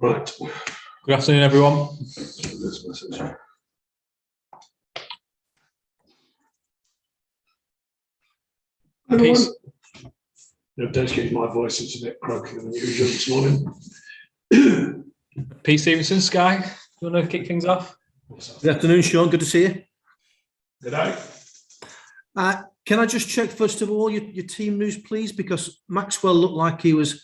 Right. Good afternoon, everyone. This message. Everyone. No, don't excuse my voice, it's a bit croaky than usual this morning. Pete Stevenson, Sky, you want to kick things off? Good afternoon, Sean. Good to see you. Good day. Can I just check, first of all, your team news, please? Because Maxwell looked like he was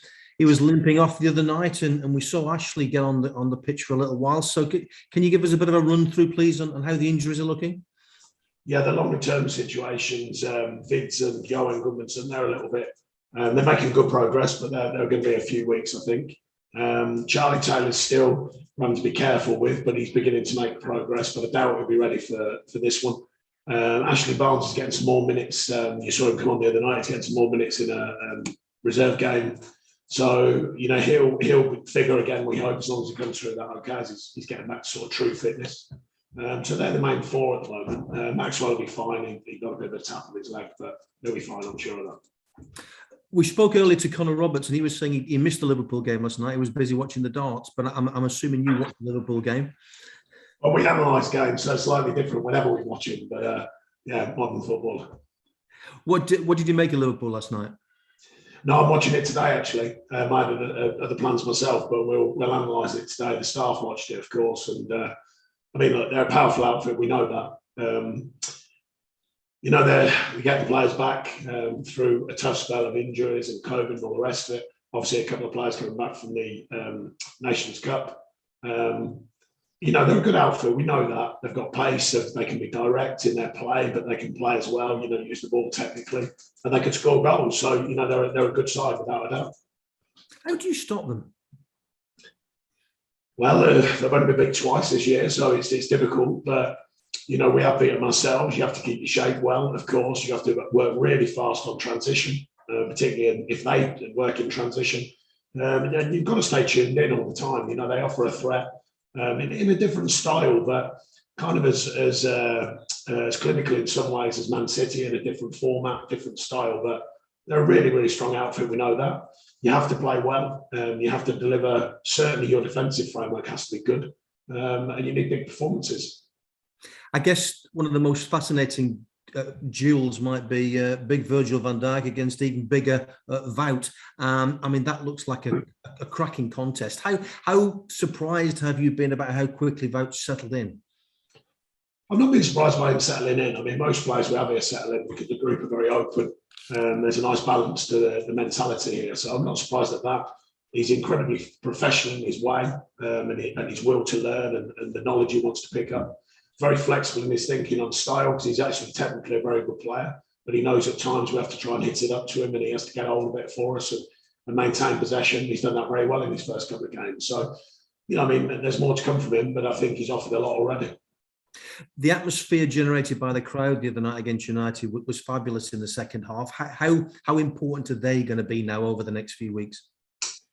limping off the other night, and we saw Ashley get on the pitch for a little while. So can you give us a bit of a run through, please, on how the injuries are looking? Yeah, the longer term situations, Vids and Joe and Goodmanson, they're a little bit, they're making good progress, but they're going to be a few weeks, I think. Charlie Taylor's still one to be careful with, but he's beginning to make progress, but I doubt he'll be ready for this one. Ashley Barnes is getting some more minutes. You saw him come on the other night. He's getting some more minutes in a reserve game. So, you know, he'll figure again, we hope, as long as he comes through that okay, as he's getting back to sort of true fitness. So they're the main four at the moment. Maxwell will be fine. He got a bit of a tap on his leg, but he'll be fine, I'm sure of that. We spoke earlier to Connor Roberts, and he was saying he missed the Liverpool game last night. He was busy watching the darts, but I'm assuming you watched the Liverpool game. Well, we analyse games, so it's slightly different whenever we watch it. But yeah, modern football. What did you make of Liverpool last night? No, I'm watching it today, actually. I had other plans myself, but we'll analyse it today. The staff watched it, of course. And, I mean, look, they're a powerful outfit. We know that. You know, we get the players back through a tough spell of injuries and COVID and all the rest of it. Obviously, a couple of players coming back from the Nations Cup. You know, they're a good outfit. We know that. They've got pace. They can be direct in their play, but they can play as well, you know, use the ball technically, and they can score goals. So, you know, they're a good side without a doubt. How do you stop them? Well, they've only been beat twice this year, so it's difficult. But, you know, we have beaten ourselves. You have to keep your shape well, of course. You have to work really fast on transition, particularly if they work in transition. And you've got to stay tuned in all the time. You know, they offer a threat. In a different style, but kind of as clinical in some ways as Man City, in a different format, different style. But they're a really, really strong outfit. We know that. You have to play well. You have to deliver. Certainly, your defensive framework has to be good, and you need big performances. I guess one of the most fascinating duels might be big Virgil van Dijk against even bigger Wout. I mean, that looks like a cracking contest. How surprised have you been about how quickly Wout settled in? I've not been surprised by him settling in. I mean, most players we have here settle in because the group are very open. There's a nice balance to the mentality here. So I'm not surprised at that. He's incredibly professional in his way and his will to learn and the knowledge he wants to pick up. Very flexible in his thinking on style because he's actually technically a very good player, but he knows at times we have to try and hit it up to him and he has to get hold of it for us and maintain possession. He's done that very well in his first couple of games. So, you know, I mean, there's more to come from him, but I think he's offered a lot already. The atmosphere generated by the crowd the other night against United was fabulous in the second half. How important are they going to be now over the next few weeks?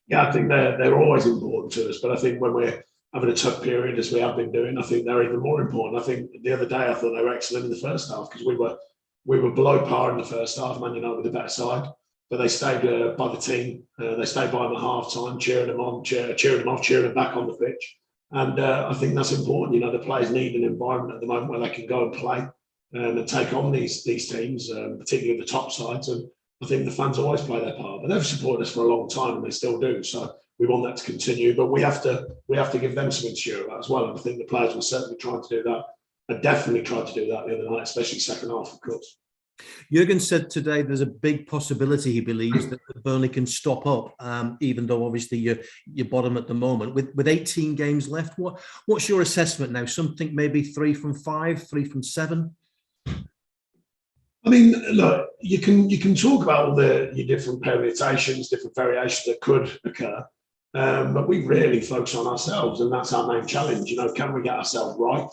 Yeah, I think they're always important to us, but I think when we're having a tough period as we have been doing, I think they're even more important. I think the other day I thought they were excellent in the first half because we were below par in the first half. Man United with the better side, but they stayed by the team. They stayed by them at half time, cheering them on, cheering them off, cheering them back on the pitch. And I think that's important. You know, the players need an environment at the moment where they can go and play and take on these teams, particularly the top sides. And I think the fans always play their part. But they've supported us for a long time, and they still do. So we want that to continue, but we have to give them something to cheer about as well. And I think the players were certainly trying to do that. I definitely tried to do that the other night, especially second half, of course. Jurgen said today there's a big possibility, he believes, that Burnley can stop up, even though obviously you're bottom at the moment. With 18 games left, what's your assessment now? Something maybe 3 from 5, 3 from 7? I mean, look, you can talk about all your different permutations, different variations that could occur. But we really focus on ourselves, and that's our main challenge. You know, can we get ourselves right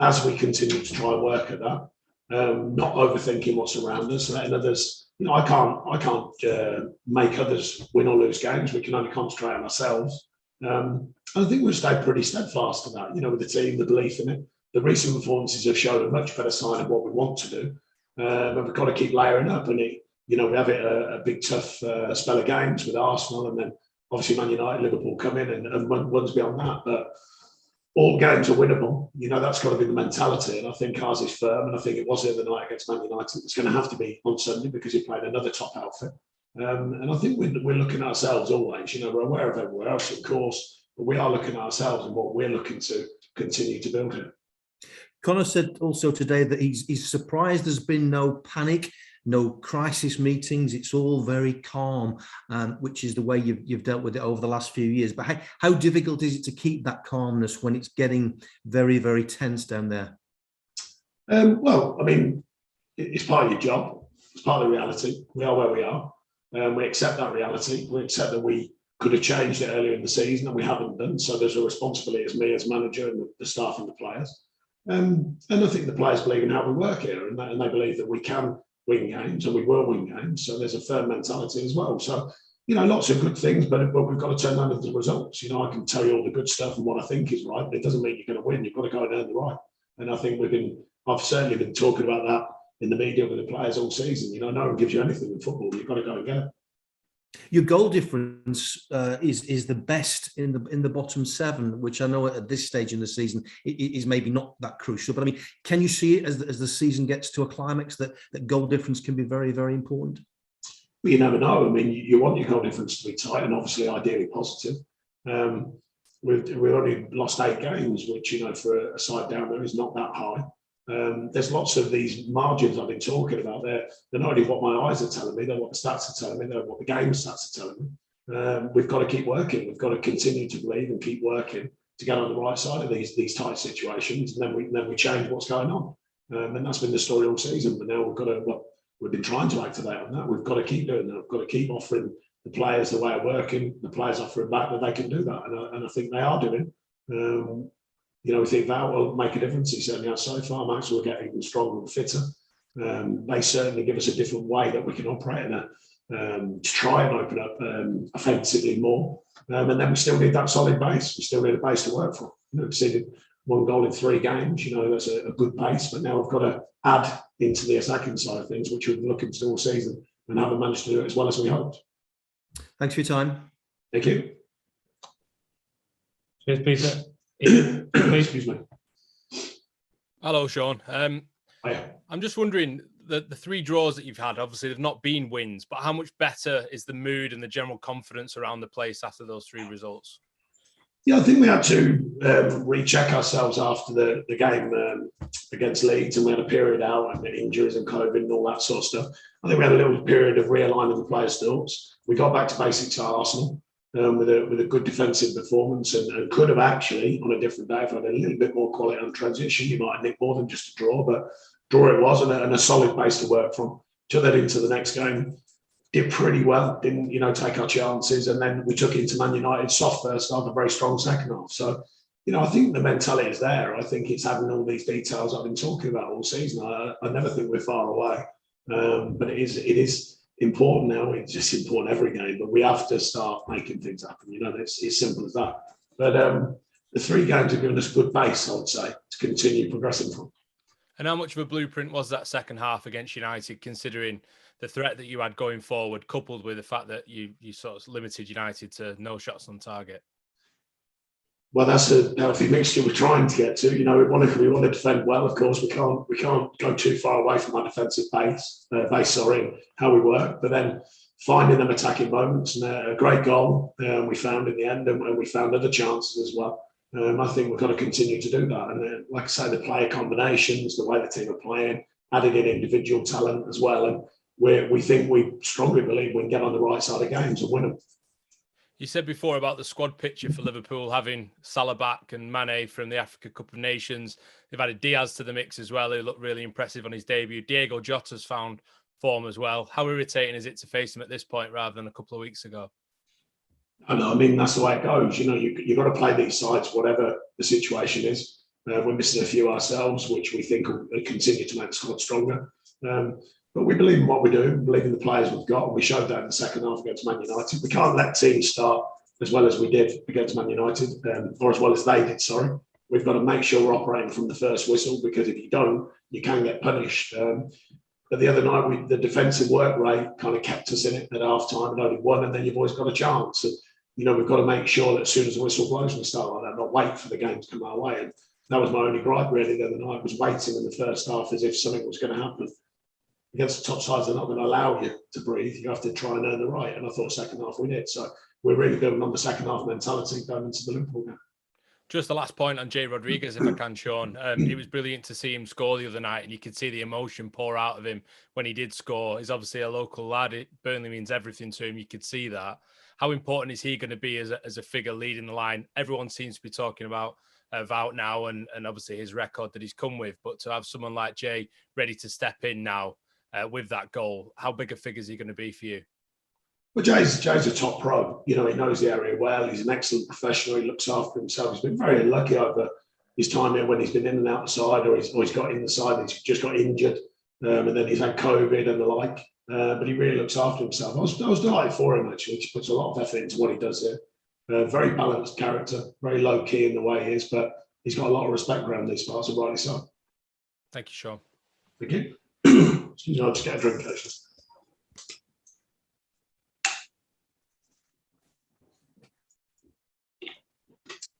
as we continue to try and work at that? Not overthinking what's around us, letting others. You know, I can't make others win or lose games. We can only concentrate on ourselves. And I think we've stayed pretty steadfast to that. You know, with the team, the belief in it. The recent performances have shown a much better sign of what we want to do. But we've got to keep layering up, and you know, we have a big tough spell of games with Arsenal, and then obviously Man United, Liverpool come in and one's beyond that. But all games are winnable. That's got to be the mentality. And I think ours is firm. And I think it was the other night against Man United. It's going to have to be on Sunday because he played another top outfit. And I think we're looking at ourselves always. We're aware of everywhere else, of course, but we are looking at ourselves and what we're looking to continue to build here. Connor said also today that he's surprised there's been no panic, no crisis meetings. It's all very calm, which is the way you've dealt with it over the last few years. But how difficult is it to keep that calmness when it's getting very, very tense down there? Well, I mean, it's part of your job. It's part of the reality. We are where we are. We accept that reality. We accept that we could have changed it earlier in the season and we haven't done. So there's a responsibility as me as manager and the staff and the players. And I think the players believe in how we work here and they believe that we can win games and we will win games. So there's a firm mentality as well. So, lots of good things, but we've got to turn around into the results. I can tell you all the good stuff and what I think is right, but it doesn't mean you're going to win. You've got to go and earn the right. And I think I've certainly been talking about that in the media with the players all season. No one gives you anything in football. You've got to go and get it. Your goal difference is the best in the bottom seven, which I know at this stage in the season is maybe not that crucial. But I mean, can you see it as the season gets to a climax that goal difference can be very, very important? Well, you never know. I mean, you want your goal difference to be tight and obviously ideally positive. We've only lost 8 games, which for a side down there is not that high. There's lots of these margins I've been talking about. They're not only what my eyes are telling me, they're what the stats are telling me, they're what the game stats are telling me. We've got to keep working. We've got to continue to believe and keep working to get on the right side of these tight situations, and then we change what's going on. And that's been the story all season. But now we've been trying to activate on that. We've got to keep doing that. We've got to keep offering the players the way of working. The players offering back that they can do that, and I think they are doing. We think that will make a difference. He certainly has so far. Max will get even stronger and fitter. They certainly give us a different way that we can operate to try and open up offensively more. And then we still need that solid base. We still need a base to work from. We've seen 1 goal in 3 games. That's a good base. But now we've got to add into the attacking side of things, which we've been looking to do all season and haven't managed to do it as well as we hoped. Thanks for your time. Thank you. Cheers, Peter. Excuse me. Hello, Sean. Hiya. I'm just wondering, the 3 draws that you've had, obviously they've not been wins, but how much better is the mood and the general confidence around the place after those 3 results? Yeah, I think we had to recheck ourselves after the game against Leeds, and we had a period out and injuries and COVID and all that sort of stuff. I think we had a little period of realigning the players' thoughts. We got back to basics at Arsenal. With a good defensive performance and could have actually, on a different day, if I had a little bit more quality on transition, you might have nicked more than just a draw, but draw it was and a solid base to work from. Took that into the next game, did pretty well, didn't, take our chances, and then we took it into Man United, soft first half, a very strong second half. So, I think the mentality is there. I think it's having all these details I've been talking about all season. I never think we're far away, but it is important now. It's just important every game, but we have to start making things happen. It's as simple as that. But the 3 games have given us good base, I would say, to continue progressing from. And how much of a blueprint was that second half against United, considering the threat that you had going forward, coupled with the fact that you sort of limited United to no shots on target? Well, that's a healthy mixture we're trying to get to. We want to defend well. Of course, we can't go too far away from our defensive base, how we work. But then finding them attacking moments, and a great goal we found in the end, and we found other chances as well. I think we've got to continue to do that. And like I say, the player combinations, the way the team are playing, adding in individual talent as well. And we strongly believe we can get on the right side of games and win them. You said before about the squad picture for Liverpool, having Salah back and Mane from the Africa Cup of Nations. They've added Diaz to the mix as well. He looked really impressive on his debut. Diego Jota's found form as well. How irritating is it to face him at this point rather than a couple of weeks ago? I know. I mean, that's the way it goes. You've got to play these sides, whatever the situation is. We're missing a few ourselves, which we think will continue to make the squad stronger. But we believe in what we do, believe in the players we've got, and we showed that in the second half against Man United. We can't let teams start as well as we did against Man United, or as well as they did, sorry. We've got to make sure we're operating from the first whistle, because if you don't, you can get punished. But the other night, the defensive work rate kind of kept us in it at half time and only won, and then you've always got a chance. And we've got to make sure that as soon as the whistle blows, we start like that, not wait for the game to come our way. And that was my only gripe really the other night, was waiting in the first half as if something was going to happen. Against the top sides, they're not going to allow you to breathe. You have to try and earn the right. And I thought second half we did. So we're really building on the second half mentality going into the Liverpool game. Just the last point on Jay Rodriguez, if I can, Sean. It was brilliant to see him score the other night, and you could see the emotion pour out of him when he did score. He's obviously a local lad. Burnley means everything to him. You could see that. How important is he going to be as a figure leading the line? Everyone seems to be talking about Wout now and obviously his record that he's come with. But to have someone like Jay ready to step in now with that goal, how big a figure is he going to be for you? Well, Jay's a top pro. He knows the area well. He's an excellent professional. He looks after himself. He's been very unlucky over his time here when he's been in and out the side, or he's got in the side and he's just got injured. And then he's had COVID and the like. But he really looks after himself. I was delighted for him, actually. He puts a lot of effort into what he does here. Very balanced character, very low key in the way he is, but he's got a lot of respect around these parts, and rightly so. Thank you, Sean. Thank you. Excuse me, I'll just get a drink, actually.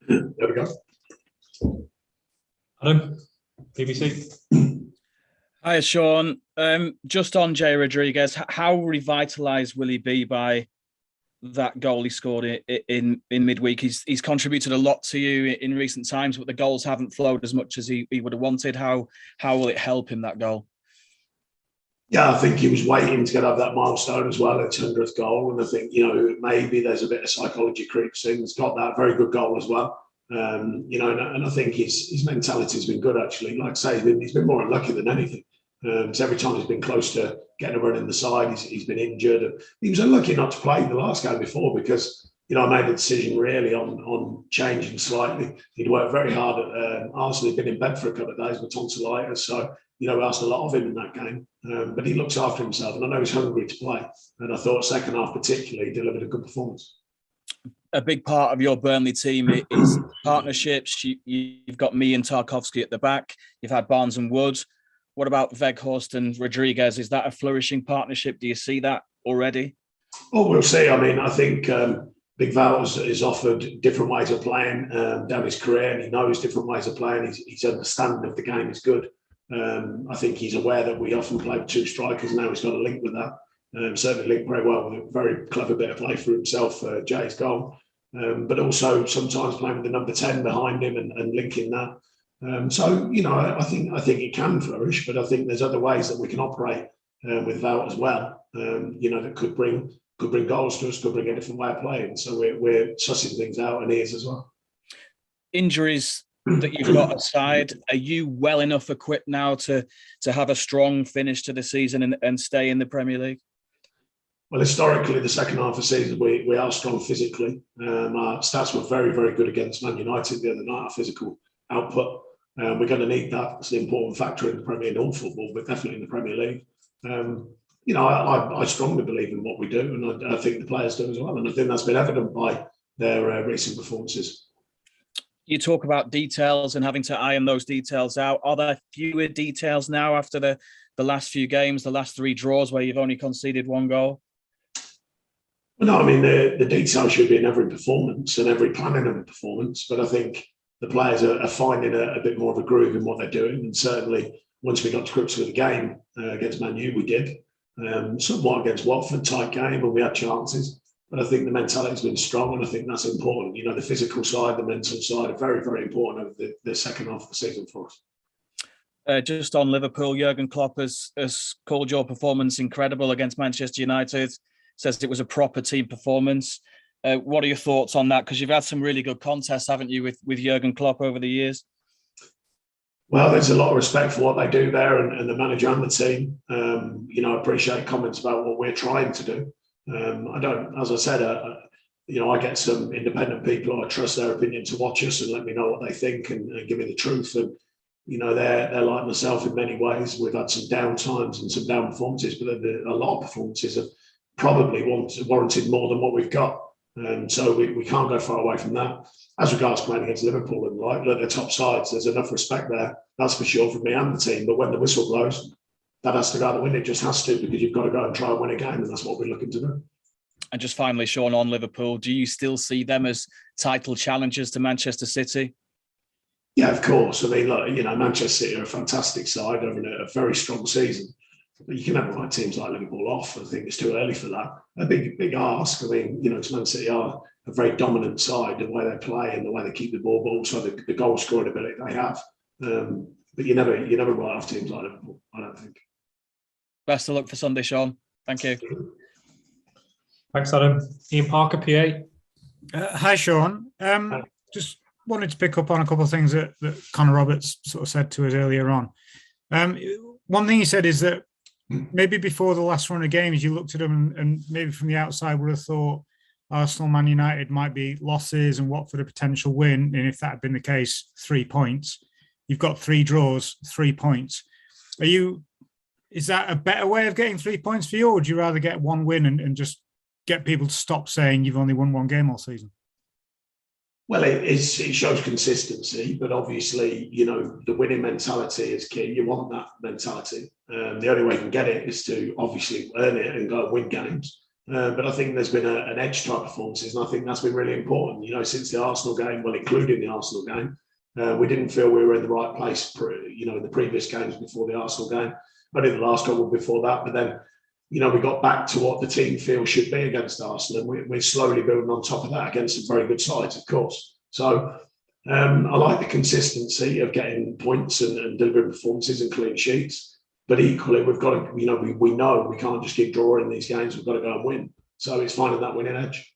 There we go. Adam, BBC. Hi, Sean. Just on Jay Rodriguez, how revitalised will he be by that goal he scored in midweek? He's contributed a lot to you in recent times, but the goals haven't flowed as much as he would have wanted. How will it help him, that goal? Yeah, I think he was waiting to get up that milestone as well, its 100th goal. And I think, maybe there's a bit of psychology creeps in. He's got that very good goal as well. And I think his mentality has been good, actually. Like I say, he's been more unlucky than anything. So every time he's been close to getting a run in the side, he's been injured. And he was unlucky not to play the last game before because, I made a decision really on changing slightly. He'd worked very hard at Arsenal. He'd been in bed for a couple of days with tonsillitis. So, we asked a lot of him in that game. But he looks after himself. And I know he's hungry to play. And I thought second half particularly, he delivered a good performance. A big part of your Burnley team is partnerships. You've got me and Tarkowski at the back. You've had Barnes and Wood. What about Weghorst and Rodriguez? Is that a flourishing partnership? Do you see that already? Oh, we'll see. I think Big Val is offered different ways of playing down his career, and he knows different ways of playing. His understanding of the game is good. I think he's aware that we often play with two strikers. Now he's got a link with that. Certainly linked very well with a very clever bit of play for himself, Jay's goal. But also sometimes playing with the number 10 behind him and linking that. I think it can flourish, but I think there's other ways that we can operate with Wout as well. That could bring goals to us, could bring a different way of playing. So we're sussing things out, and he is as well. Injuries that you've got aside, are you well enough equipped now to have a strong finish to the season and stay in the Premier League? Well, historically, the second half of the season, we are strong physically. Our stats were very, very good against Man United the other night, our physical output. We're going to need that. It's an important factor in the Premier and all football, but definitely in the Premier League. I strongly believe in what we do, and I think the players do as well. And I think that's been evident by their recent performances. You talk about details and having to iron those details out. Are there fewer details now after the last few games, the last 3 draws where you've only conceded 1 goal? Well, no, the detail should be in every performance and every planning of a performance. But I think the players are finding a bit more of a groove in what they're doing. And certainly once we got to grips with the game against Man U, we did. Somewhat against Watford, tight game, and we had chances. But I think the mentality's been strong, and I think that's important. The physical side, the mental side are very, very important over the second half of the season for us. Just on Liverpool, Jurgen Klopp has called your performance incredible against Manchester United, says it was a proper team performance. What are your thoughts on that? Because you've had some really good contests, haven't you, with Jurgen Klopp over the years? Well, there's a lot of respect for what they do there and the manager and the team. I appreciate comments about what we're trying to do. I don't, as I said, I get some independent people. I trust their opinion to watch us and let me know what they think and give me the truth. And, they're like myself in many ways. We've had some down times and some down performances, but a lot of performances have probably warranted more than what we've got. So we can't go far away from that. As regards playing against Liverpool and look, the top sides, there's enough respect there, that's for sure, from me and the team. But when the whistle blows, that has to go out the window. It just has to, because you've got to go and try and win a game, and that's what we're looking to do. And just finally, Sean, on Liverpool, do you still see them as title challengers to Manchester City? Yeah, of course. I mean, look, Manchester City are a fantastic side, having a very strong season. But you can never write teams like Liverpool off. I think it's too early for that. A big ask. I mean, Man City are a very dominant side, the way they play and the way they keep the ball, but also the goal scoring ability they have. But you never write off teams like Liverpool, I don't think. Best of luck for Sunday, Sean. Thank you. Thanks, Adam. Ian Parker, PA. Hi, Sean. Just wanted to pick up on a couple of things that Connor Roberts sort of said to us earlier on. One thing he said is that maybe before the last run of games, you looked at them and maybe from the outside would have thought Arsenal, Man United might be losses and Watford a potential win. And if that had been the case, 3 points. You've got 3 draws, 3 points. Is that a better way of getting 3 points for you, or would you rather get 1 win and just get people to stop saying you've only won 1 game all season? Well, it shows consistency, but obviously, the winning mentality is key. You want that mentality. The only way you can get it is to obviously earn it and go and win games. But I think there's been an edge type performances, and I think that's been really important. Since the Arsenal game, well, including the Arsenal game, we didn't feel we were in the right place, in the previous games before the Arsenal game. Only the last couple before that, but then, we got back to what the team feels should be against Arsenal, and we're slowly building on top of that against some very good sides, of course. So I like the consistency of getting points and delivering performances and clean sheets. But equally, we've got to, we know we can't just keep drawing these games. We've got to go and win. So it's finding that winning edge.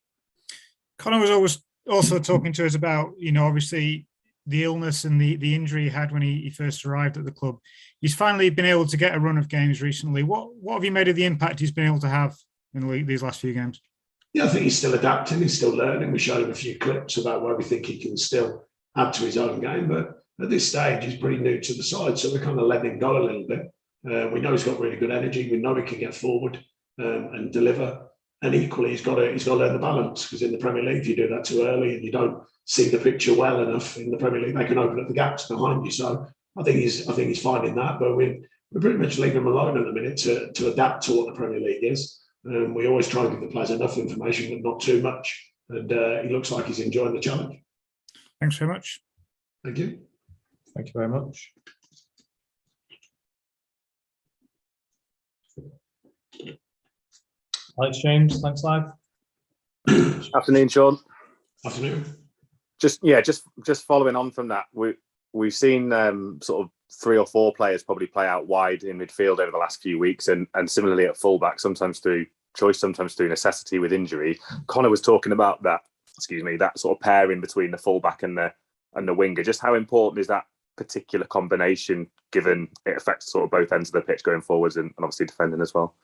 Connor was always also talking to us about, obviously the illness and the injury he had when he first arrived at the club. He's finally been able to get a run of games recently. What have you made of the impact he's been able to have in these last few games? Yeah, I think he's still adapting. He's still learning. We showed him a few clips about where we think he can still add to his own game. But at this stage, he's pretty new to the side. So we're kind of letting him go a little bit. We know he's got really good energy. We know he can get forward and deliver. And equally, he's got to learn the balance, because in the Premier League, if you do that too early and you don't see the picture well enough in the Premier League, they can open up the gaps behind you. So I think he's finding that, but we're pretty much leaving him alone at the minute to adapt to what the Premier League is. We always try and give the players enough information, but not too much. And he looks like he's enjoying the challenge. Thanks very much. Thank you. Thank you very much. Alex James, thanks live. Afternoon, Sean. Afternoon. Just following on from that, we've seen sort of 3 or 4 players probably play out wide in midfield over the last few weeks, and similarly at fullback, sometimes through choice, sometimes through necessity with injury. Connor was talking about that sort of pairing between the fullback and the winger. Just how important is that particular combination, given it affects sort of both ends of the pitch going forwards and obviously defending as well?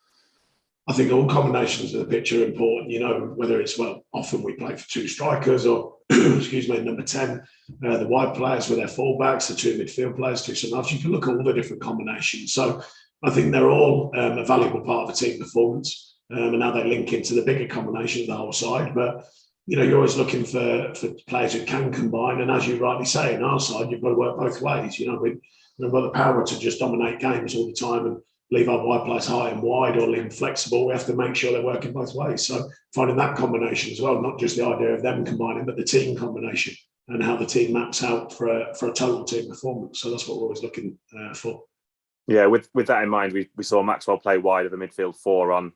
I think all combinations of the pitch are important, whether it's, often we play for 2 strikers or, number 10, the wide players with their fullbacks, the 2 midfield players, 2 centre-halves. You can look at all the different combinations. So I think they're all a valuable part of the team performance, and now they link into the bigger combination of the whole side. But, you're always looking for players who can combine. And as you rightly say, in our side, you've got to work both ways. We've got the power to just dominate games all the time and leave our wide players high and wide, or leave them flexible. We have to make sure they're working both ways. So finding that combination as well, not just the idea of them combining, but the team combination and how the team maps out for a total team performance. So that's what we're always looking for. Yeah, with that in mind, we saw Maxwell play wide of the midfield 4 on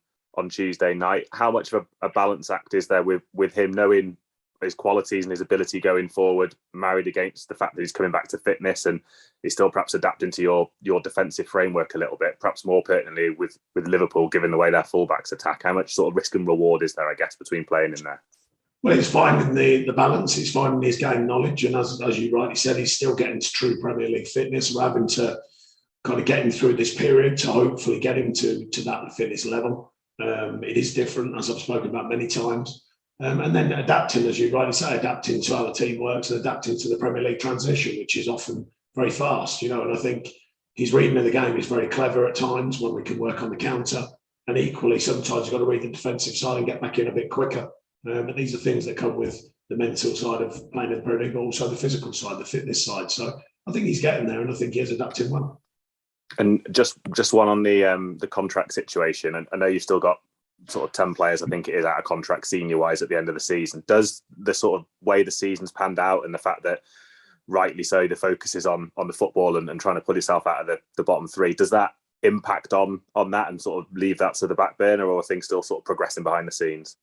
Tuesday night. How much of a balance act is there with him knowing his qualities and his ability going forward, married against the fact that he's coming back to fitness and he's still perhaps adapting to your defensive framework a little bit, perhaps more pertinently with Liverpool, given the way their fullbacks attack? How much sort of risk and reward is there, I guess, between playing in there? Well, he's finding the balance. He's finding his game knowledge. And as you rightly said, he's still getting to true Premier League fitness. We're having to kind of get him through this period to hopefully get him to that fitness level. It is different, as I've spoken about many times. And then adapting, as you rightly say, adapting to how the team works and adapting to the Premier League transition, which is often very fast, And I think his reading of the game is very clever at times when we can work on the counter. And equally, sometimes you've got to read the defensive side and get back in a bit quicker. But these are things that come with the mental side of playing in the Premier League, but also the physical side, the fitness side. So I think he's getting there, and I think he is adapting well. And just one on the contract situation. And I know you've still got sort of 10 players, I think it is, out of contract senior wise at the end of the season. Does the sort of way the season's panned out and the fact that, rightly so, the focus is on the football and trying to pull yourself out of the bottom three, does that impact on that and sort of leave that to the back burner, or are things still sort of progressing behind the scenes?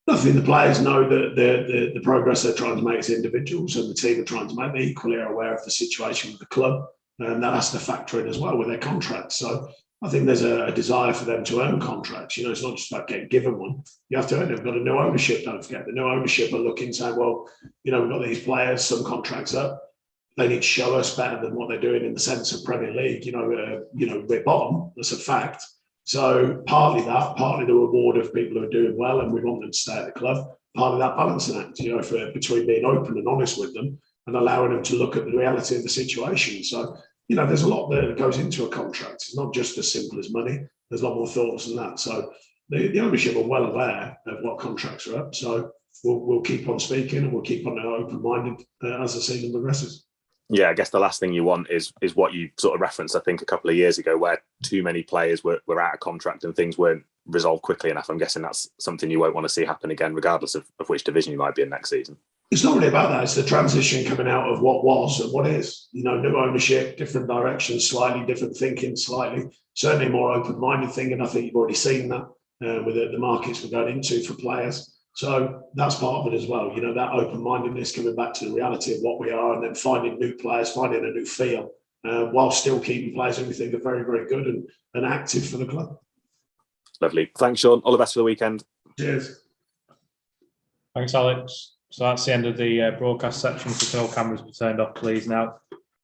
I think the players know that the progress they're trying to make as individuals, and the team are trying to make. They equally are aware of the situation with the club, and that has to factor in as well with their contracts. So I think there's a desire for them to earn contracts. You know, it's not just about getting given one. You have to earn it. They've got a new ownership, don't forget. The new ownership are looking, saying, well, you know, we've got these players, some contracts up. They need to show us better than what they're doing in the sense of Premier League. You know, we're bottom. That's a fact. So partly that, partly the reward of people who are doing well, and we want them to stay at the club. Partly that balancing act, you know, between being open and honest with them and allowing them to look at the reality of the situation. So, you know, there's a lot that goes into a contract. It's not just as simple as money. There's a lot more thoughts than that. So the ownership are well aware of what contracts are up. So we'll keep on speaking and we'll keep on open-minded as the season progresses. Yeah, I guess the last thing you want is what you sort of referenced, I think, a couple of years ago, where too many players were out of contract and things weren't resolved quickly enough. I'm guessing that's something you won't want to see happen again, regardless of which division you might be in next season. It's not really about that. It's the transition coming out of what was and what is. You know, new ownership, different directions, slightly different thinking, slightly, certainly more open-minded thinking. I think you've already seen that with the markets we're going into for players. So that's part of it as well. You know, that open-mindedness, coming back to the reality of what we are, and then finding new players, finding a new feel, while still keeping players who we think are very, very good and active for the club. Lovely. Thanks, Sean. All the best for the weekend. Cheers. Thanks, Alex. So that's the end of the broadcast section. So can all cameras be turned off, please, now.